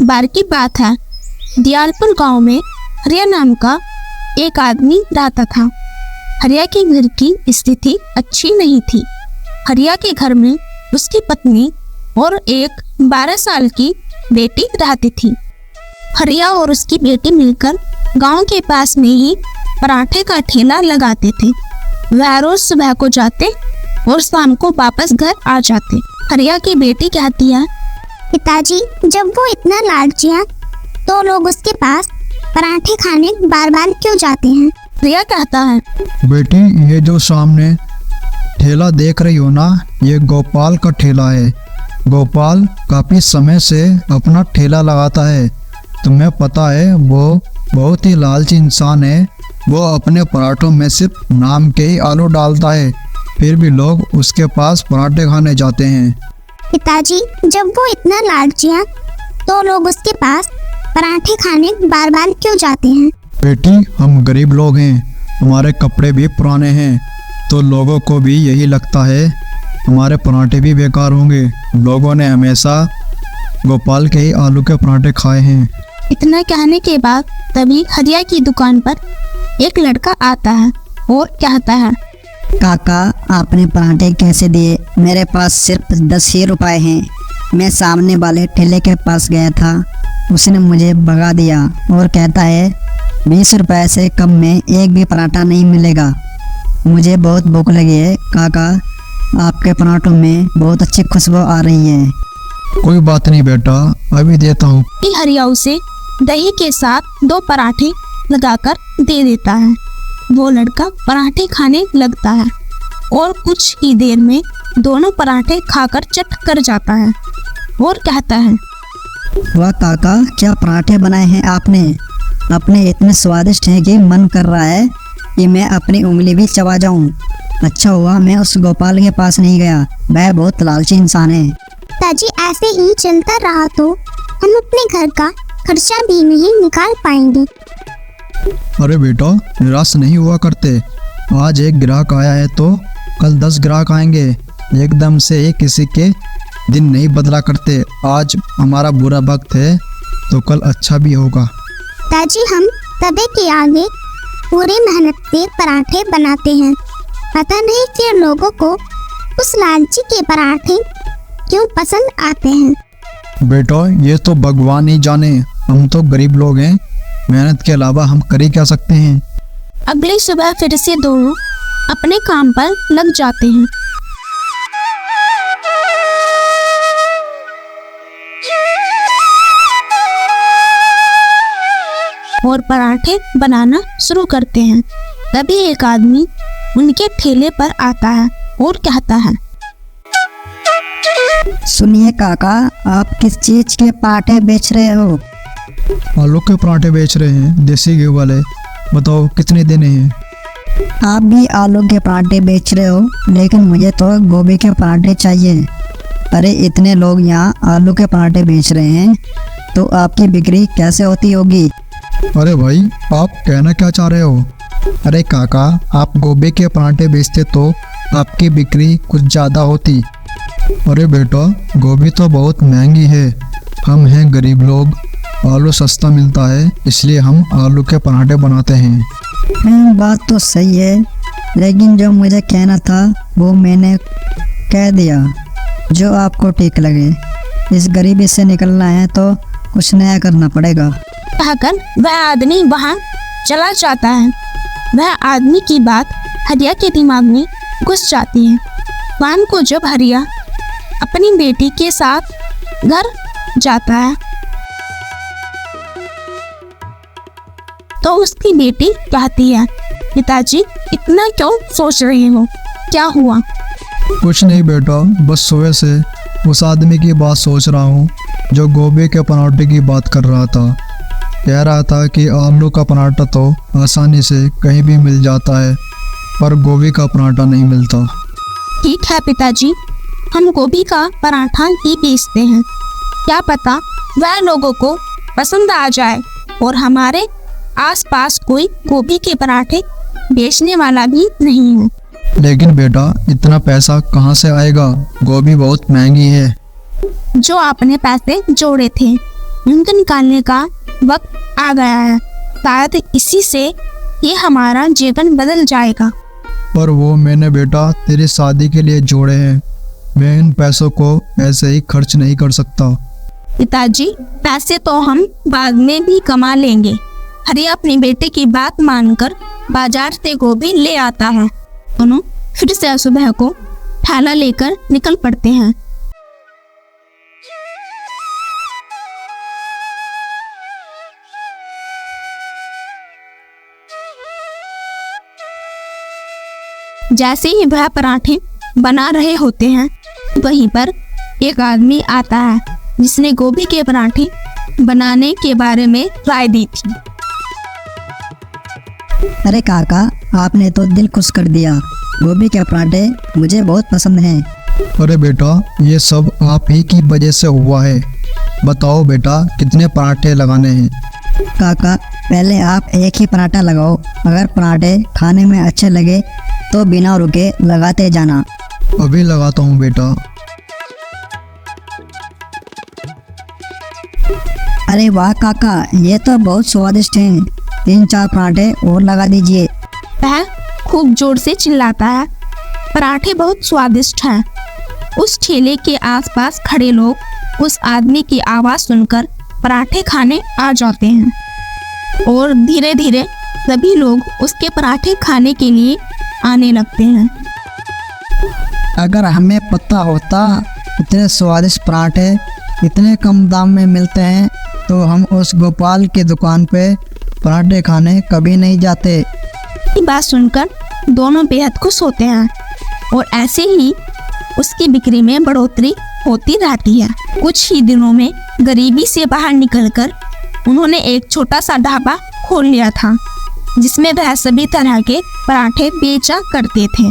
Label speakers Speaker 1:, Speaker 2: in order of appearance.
Speaker 1: बार की बात है। दयालपुर गांव में हरिया नाम का एक आदमी रहता था। हरिया के घर की स्थिति अच्छी नहीं थी। हरिया के घर में उसकी पत्नी और एक 12 साल की बेटी रहती थी। हरिया और उसकी बेटी मिलकर गांव के पास में ही पराठे का ठेला लगाते थे। वह रोज सुबह को जाते और शाम को वापस घर आ जाते। हरिया की बेटी कहती है,
Speaker 2: पिताजी जब वो इतना लालची है तो लोग उसके पास पराठे खाने बार बार क्यों जाते हैं?
Speaker 1: हरिया कहता है,
Speaker 3: बेटी ये जो सामने ठेला देख रही हो ना, ये गोपाल का ठेला है। गोपाल काफी समय से अपना ठेला लगाता है। तुम्हें पता है वो बहुत ही लालची इंसान है। वो अपने पराठों में सिर्फ नाम के ही आलू डालता है, फिर भी लोग उसके पास पराठे खाने जाते हैं।
Speaker 2: पिताजी जब वो इतना लालची है तो लोग उसके पास पराठे खाने बार बार क्यों जाते हैं?
Speaker 3: बेटी हम गरीब लोग हैं, हमारे कपड़े भी पुराने हैं, तो लोगों को भी यही लगता है हमारे पराठे भी बेकार होंगे। लोगों ने हमेशा गोपाल के ही आलू के पराठे खाए हैं।
Speaker 1: इतना कहने के बाद तभी हरिया की दुकान पर एक लड़का आता है और कहता है,
Speaker 4: काका आपने पराठे कैसे दिए? मेरे पास सिर्फ 10 ही रुपए हैं। मैं सामने वाले ठेले के पास गया था, उसने मुझे भगा दिया और कहता है 20 रुपए से कम में एक भी पराठा नहीं मिलेगा। मुझे बहुत भूख लगी है काका, आपके पराठों में बहुत अच्छी खुशबू आ रही है।
Speaker 3: कोई बात नहीं बेटा, अभी देता हूँ।
Speaker 1: हरिया उसे दही के साथ 2 पराठे लगाकर दे देता है। वो लड़का पराठे खाने लगता है और कुछ ही देर में दोनों पराठे खाकर चट कर जाता है और कहता है,
Speaker 4: वाह काका क्या पराठे बनाए हैं आपने। अपने इतने स्वादिष्ट हैं कि मन कर रहा है कि मैं अपनी उंगली भी चबा जाऊं। अच्छा हुआ मैं उस गोपाल के पास नहीं गया, वह बहुत लालची इंसान है।
Speaker 2: पिताजी ऐसे ही चलता रहा तो हम अपने घर का खर्चा भी नहीं निकाल पाएंगे।
Speaker 3: अरे बेटा निराश नहीं हुआ करते। आज एक ग्राहक आया है तो कल 10 ग्राहक आएंगे। एकदम से ही किसी के दिन नहीं बदला करते। आज हमारा बुरा वक्त है तो कल अच्छा भी होगा।
Speaker 2: पिताजी हम तवे के आगे पूरी मेहनत से पराठे बनाते हैं, पता नहीं फिर लोगों को उस लालची के पराठे क्यों पसंद आते हैं।
Speaker 3: बेटा ये तो भगवान ही जाने, हम तो गरीब लोग हैं, मेहनत के अलावा हम कर ही क्या सकते हैं।
Speaker 1: अगली सुबह फिर से दोनों अपने काम पर लग जाते हैं। और पराठे बनाना शुरू करते हैं। तभी एक आदमी उनके ठेले पर आता है और कहता है,
Speaker 4: सुनिए काका आप किस चीज के पराठे बेच रहे हो?
Speaker 3: आलू के पराठे बेच रहे हैं, देसी घी वाले। बताओ कितने देने हैं?
Speaker 4: आप भी आलू के पराठे बेच रहे हो, लेकिन मुझे तो गोभी के पराठे चाहिए। अरे इतने लोग यहाँ आलू के पराठे बेच रहे हैं तो आपकी बिक्री कैसे होती होगी?
Speaker 3: अरे भाई आप कहना क्या चाह रहे हो? अरे काका आप गोभी के पराठे बेचते तो आपकी बिक्री कुछ ज़्यादा होती। अरे बेटा गोभी तो बहुत महंगी है, हम हैं गरीब लोग, आलू सस्ता मिलता है इसलिए हम आलू के पराठे बनाते हैं।
Speaker 4: बात तो सही है, लेकिन जो मुझे कहना था वो मैंने कह दिया। जो आपको ठीक लगे। इस गरीबी से निकलना है तो कुछ नया करना पड़ेगा।
Speaker 1: कहकर वह आदमी वहां चला जाता है। वह आदमी की बात हरिया के दिमाग में घुस जाती है। शाम को जब हरिया अपनी बेटी के साथ घर जाता है तो उसकी बेटी कहती है, पिताजी इतना क्यों सोच रहे हो, क्या हुआ?
Speaker 3: कुछ नहीं बेटा, बस सुबह से उस आदमी की बात सोच रहा हूँ जो गोभी के पराठे की बात कर रहा था। कह रहा था कि आलू का पराठा तो आसानी से कहीं भी मिल जाता है पर गोभी का पराठा नहीं मिलता।
Speaker 1: ठीक है पिताजी, हम गोभी का पराठा ही बेचते हैं। क्या पता वह लोगों को पसंद आ जाए और हमारे आसपास कोई गोभी के पराठे बेचने वाला भी नहीं है।
Speaker 3: लेकिन बेटा इतना पैसा कहाँ से आएगा? गोभी बहुत महंगी है।
Speaker 1: जो आपने पैसे जोड़े थे ऊँट निकालने का वक्त आ गया है। शायद इसी से ये हमारा जीवन बदल जाएगा।
Speaker 3: पर वो मैंने बेटा तेरी शादी के लिए जोड़े हैं, मैं इन पैसों को ऐसे ही खर्च नहीं कर सकता।
Speaker 1: पिताजी, पैसे तो हम बाद में भी कमा लेंगे। हरिया अपने बेटे की बात मानकर बाजार से गोभी ले आता है। दोनों फिर से सुबह को थैला लेकर निकल पड़ते हैं। जैसे ही वह पराठे बना रहे होते हैं, वहीं पर एक आदमी आता है जिसने गोभी के पराठे बनाने के बारे में राय दी थी।
Speaker 4: अरे काका, आपने तो दिल खुश कर दिया। गोभी के पराठे मुझे बहुत पसंद हैं।
Speaker 3: अरे बेटा, ये सब आप ही की वजह से हुआ है। बताओ बेटा, कितने पराठे लगाने हैं?
Speaker 4: काका, पहले आप एक ही पराठा लगाओ। अगर पराठे खाने में अच्छे लगे तो बिना रुके लगाते जाना।
Speaker 3: अभी लगाता हूँ बेटा।
Speaker 4: अरे वाह काका, ये तो बहुत स्वादिष्ट हैं। 3-4 पराठे और लगा दीजिए।
Speaker 1: वह खूब जोर से चिल्लाता है। पराठे बहुत स्वादिष्ट हैं। उस ठेले के आसपास खड़े लोग उस आदमी की आवाज़ सुनकर पराठे खाने आ जाते हैं और धीरे धीरे सभी लोग उसके पराठे खाने के लिए आने लगते हैं।
Speaker 4: अगर हमें पता होता इतने स्वादिष्ट पराठे इतने कम दाम में मिलते हैं तो हम उस गोपाल की दुकान पे पराठे खाने कभी नहीं जाते।
Speaker 1: ये बात सुनकर दोनों बेहद खुश होते हैं और ऐसे ही उसकी बिक्री में बढ़ोतरी होती रहती है। कुछ ही दिनों में गरीबी से बाहर निकलकर उन्होंने एक छोटा सा ढाबा खोल लिया था जिसमें वह सभी तरह के पराठे बेचा करते थे।